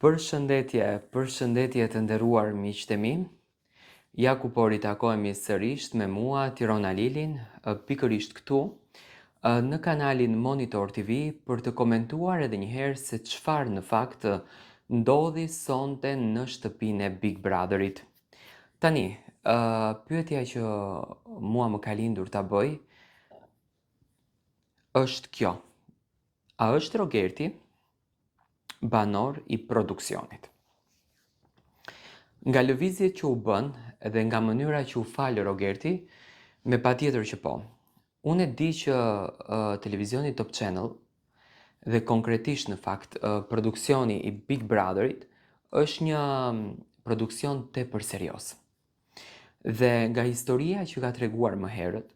Përshëndetje të nderuar miqtë e mi. Ja ku po ritakohemi sërish me mua, Tirona Lilin, pikërisht këtu, në kanalin Monitor TV për të komentuar edhe njëherë se çfarë në fakt ndodhi sonte në shtëpinë e Big Brotherit. Tani, pyetja që mua më ka lindur ta bëj është kjo. A është Rogerti banor i produksionit? Nga lëvizjet që u bën dhe nga mënyra që u falë Rogerti, me patjetër që po. Unë e di që televizioni Top Channel dhe konkretisht në fakt produksioni i Big Brotherit është një produksion tepër serioz. Dhe nga historia që ka treguar më herët,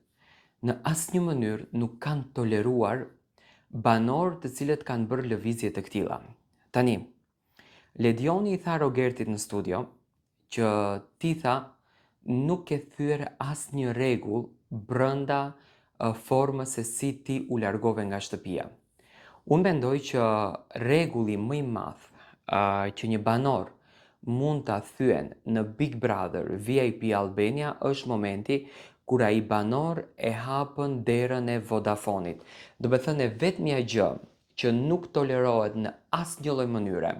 në asnjë mënyrë nuk kanë toleruar banor të cilët kanë bërë lëvizje të këtilla. Tani, Ledioni i tha Rogertit në studio që ti tha nuk ke thyer asnjë rregull brenda formës se si ti u largove nga shtëpia. Unë mendoj që rregulli më i madh që një banor mund ta thyen në Big Brother VIP Albania është momenti kur ai banor e hapën derën e Vodafonit. Do të thënë vetmja gjë që nuk tolerohet në asnjë lloj mënyre,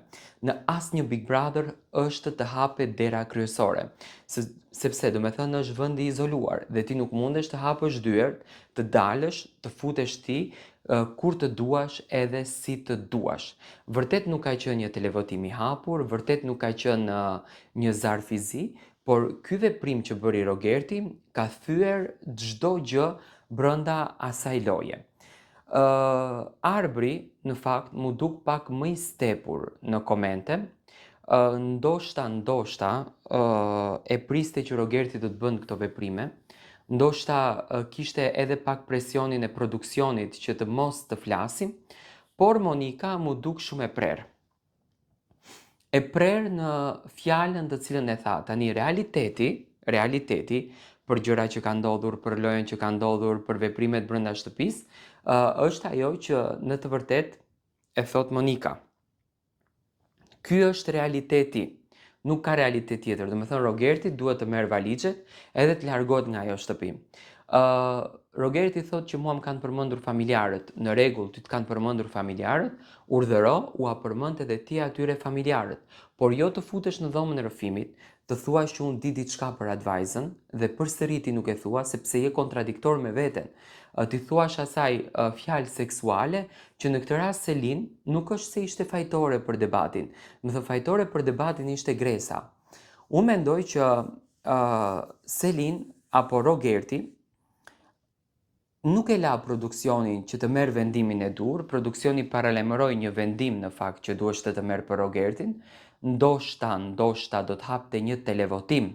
në asnjë Big Brother është të hapet dera kryesore, sepse do të thënë është vend i izoluar dhe ti nuk mundesh të hapësh dyert, të dalësh, të futesh ti kur të duash edhe si të duash. Vërtet nuk ka qenë një televotim i hapur, vërtet nuk ka qenë një zarf i zi, por ky veprim që bëri Rogerti ka thyer çdo gjë brenda asaj loje. Arbri, në fakt, mu duk pak më i stepur në komente, ndoshta e priste që Rogerti do të bënd këto veprime, ndoshta kishte edhe pak presionin e produksionit që të mos të flasim, por Monika mu duk shumë e prerë. E prerë në fjalën të cilën e tha. Tani realiteti për gjëra që ka ndodhur, për lojën që ka ndodhur, për veprimet brenda shtëpisë, është ajo që në të vërtet e thot Monika. Ky është realiteti, nuk ka realitet tjetër. Do të thënë Rogerti duhet të merr valizhet edhe të largohet nga ajo shtëpi. Rogerti thot që mua më kanë përmendur familjarët. Në rregull, ty të kanë përmendur familjarët, urdhëro ua përmend edhe ti atyre familjarët, por jo të futesh në dhomën e rrëfimit, të thuash që unë di diçka për atë vajzën dhe përsëriti nuk e thua sepse je kontradiktor me veten. Ti thuash asaj fjalë seksuale që në këtë rast Selin nuk është se ishte fajtore për debatin. Do të fajtore për debatin ishte Gresa. Unë mendoj që Selin apo Rogerti nuk e la produksionin që të merr vendimin e dur, produksioni paralajmëroi një vendim në fakt që duhet të merr për Rogertin, ndoshta do të hapte një televotim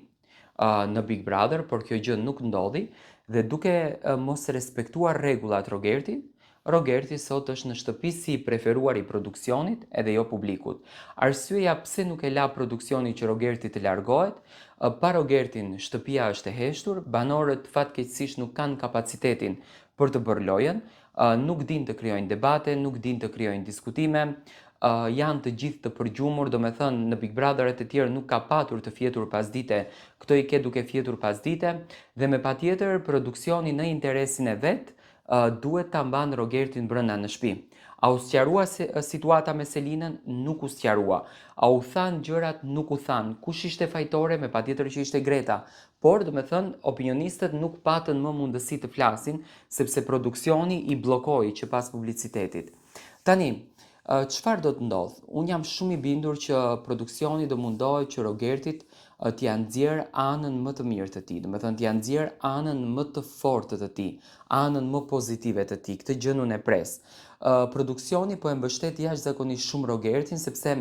në Big Brother, por kjo gjë nuk ndodhi dhe duke mos respektuar rregullat Rogerti sot është në shtëpi si i preferuar i produksionit edhe jo publikut. Arsyeja pse nuk e la produksioni që Rogerti të largohet, pa Rogertin shtëpia është e heshtur, banorët fatkeqësisht nuk kanë kapacitetin për të bërë lojën, nuk din të krijojnë debate, nuk din të krijojnë diskutime, janë të gjithë të përgjumur, do me thënë në Big Brotheret e tjerë nuk ka patur të fjetur pas dite, këto i ke duke fjetur pas dite, dhe me patjetër produksioni në interesin e vetë, duhet ta mban Rogertin brenda në shtëpi. A u sqarua situata me Selinën? Nuk u sqarua. A u than gjërat? Nuk u than. Kush ishte fajtore? Me patjetër që ishte Greta. Por, do me thënë, opinionistët nuk patën më mundësi të flasin, sepse produksioni i bllokoi që pas publicitetit. Tani, çfarë do të ndodh? Unë jam shumë i bindur që produksioni do mundohet që Rogertit t'ia nxjerr anën më të mirë të tij, do të thënë t'ia nxjerr anën më të fortë të tij, anën më pozitive të tij. Këtë gjë unë e pres. Produksioni po e mbështet jashtëzakonisht shumë Rogertin sepse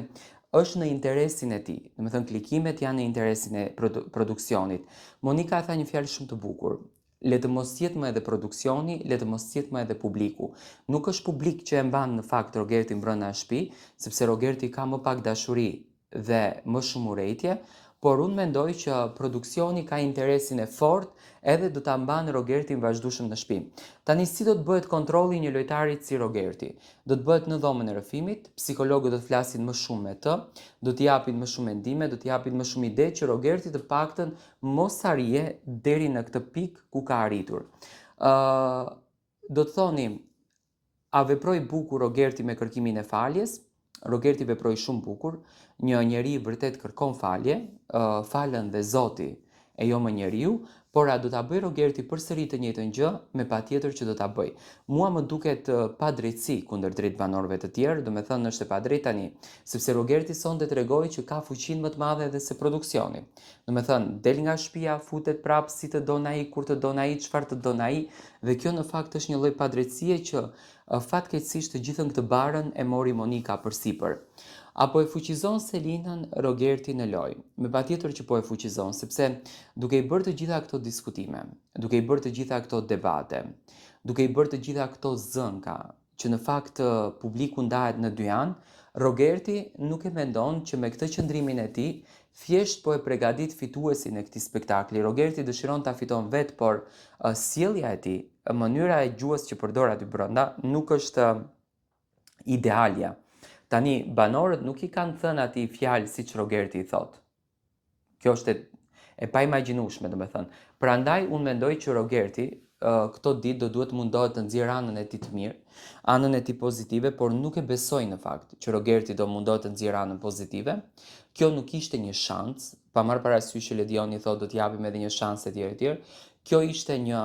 është në interesin e tij. Do të thënë klikimet janë në interesin e produksionit. Monika tha një fjalë shumë të bukur. Le të mos jetë më edhe produksioni, le të mos jetë më edhe publiku. Nuk është publik që e mban në fakt Rogertin brenda shtëpi, sepse Rogerti ka më pak dashuri dhe më shumë urrejtje, por unë mendoj që produksioni ka interesin e fort edhe do ta mbanë Rogertin vazhdueshëm në shtëpi. Tani si do të bëhet kontrolli një lojtarit si Rogerti? Do të bëhet në dhomën e rrëfimit, psikologët do të flasin më shumë me të, do t'i japin më shumë mendime, do t'i japin më shumë ide që Rogerti të paktën mos arrijë deri në këtë pikë ku ka arritur. Do të thoni, a veproi bukur Rogerti me kërkimin e faljes? Rogerti veproi shumë bukur, një njeri vërtet kërkon falje, falën dhe Zoti e jo më njeriu, por a do ta bëj Rogerti përsëri të njëjtën gjë? Me patjetër që do ta bëj. Mua më duket pa drejtësi kundër drejt banorëve të tjerë, do me thënë është e pa drejtë tani, sepse Rogerti sonte tregoi që ka fuqinë më të madhe edhe se produksioni. Do me thënë, del nga shtëpia, futet prapë si të don ai, kur të don ai, çfarë të don ai, dhe kjo në fakt është një lloj padrejtësie që fatkeqësisht të gjithën këtë barën e mori Monika përsipër. Apo e fuqizon Selinën Rogerti në lojë? Me patjetër që po e fuqizon, sepse duke i bërë të gjitha këto diskutime, duke i bërë të gjitha këto debate, duke i bërë të gjitha këto zënka, që në fakt publiku ndahet në dy anë, Rogerti nuk e mendon që me këtë qëndrimin e tij thjesht po e përgatit fituesin e këtij spektakli. Rogerti dëshiron ta fiton vet, por sjellja e tij, mënyra e gjuhës që përdor aty brenda nuk është idealja. Tani, banorët nuk i kanë thënë atij fjalë siç Rogerti i thot. Kjo është e pa imagjinueshme, domethënë. Prandaj unë mendoj që Rogerti këto ditë do duhet mundohet të nxjerrë anën e tij të mirë, anën e tij pozitive, por nuk e besoj në fakt që Rogerti do mundohet të nxjerrë anën pozitive. Kjo nuk ishte një shans, pa marrë parasysh që Ledioni thotë do t'i japim edhe një shans etj etj. Kjo ishte një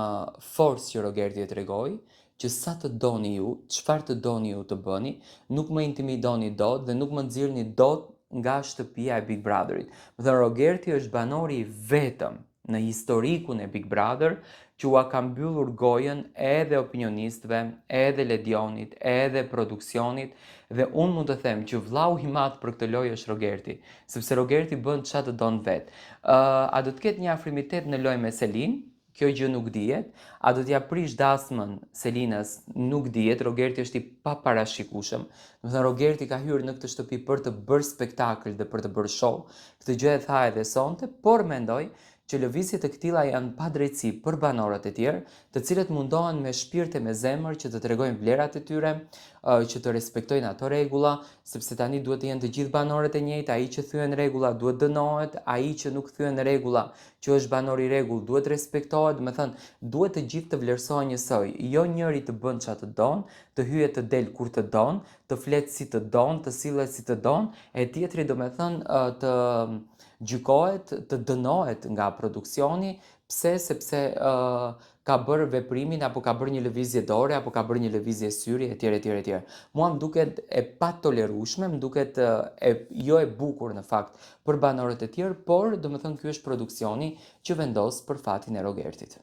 forcë që Rogerti e tregoi, që sa të doni ju, çfarë të doni ju të bëni, nuk më intimidoni dot dhe nuk më nxirrni dot nga shtëpia e Big Brotherit. Më thënë, Rogerti është banori i vetëm në historikun e Big Brother që ua ka mbyllur gojën edhe opinionistëve, edhe Ledionit, edhe produksionit, dhe unë mund të them që vllau i madh për këtë lojë është Rogerti, sepse Rogerti bën çfarë të don vet. A do të ketë një afrimitet në lojë me Selin? Kjo gjë nuk dihet. A do t'ja prish dasmën Selinës? Nuk dihet. Rogerti është i paparashikueshëm. Do të thënë, Rogerti ka hyrë në këtë shtëpi për të bërë spektakël dhe për të bërë show. Këtë gjë e tha edhe sonte, por mendoj që lëvizjet e këtilla janë padrejtësi për banorët e tjerë, të cilët mundohen me shpirt e me zemër që të tregojnë vlerat e tyre, që të respektojnë ato rregulla, sepse tani duhet të jenë të gjithë banorët e njëjtë, ai që thyen rregulla duhet dënohet, ai që nuk thyen rregulla, që është banor i rregull, duhet respektohet, do të thënë, duhet të gjithë të vlerësohen njësoj, jo njëri të bën çfarë të don, të hyjet të del kur të don, të flet si të don, të sillet si të don, e tjetri do të thënë të gjykohet, të dënohet nga produksioni. Pse? Sepse ka bërë veprimin, apo ka bërë një lëvizje dore, apo ka bërë një lëvizje syri, etj etj etj. Mua më duket e patolerueshme, më duket jo e bukur në fakt për banorët e tjerë, por domethënë ky është produksioni që vendos për fatin e Rogertit.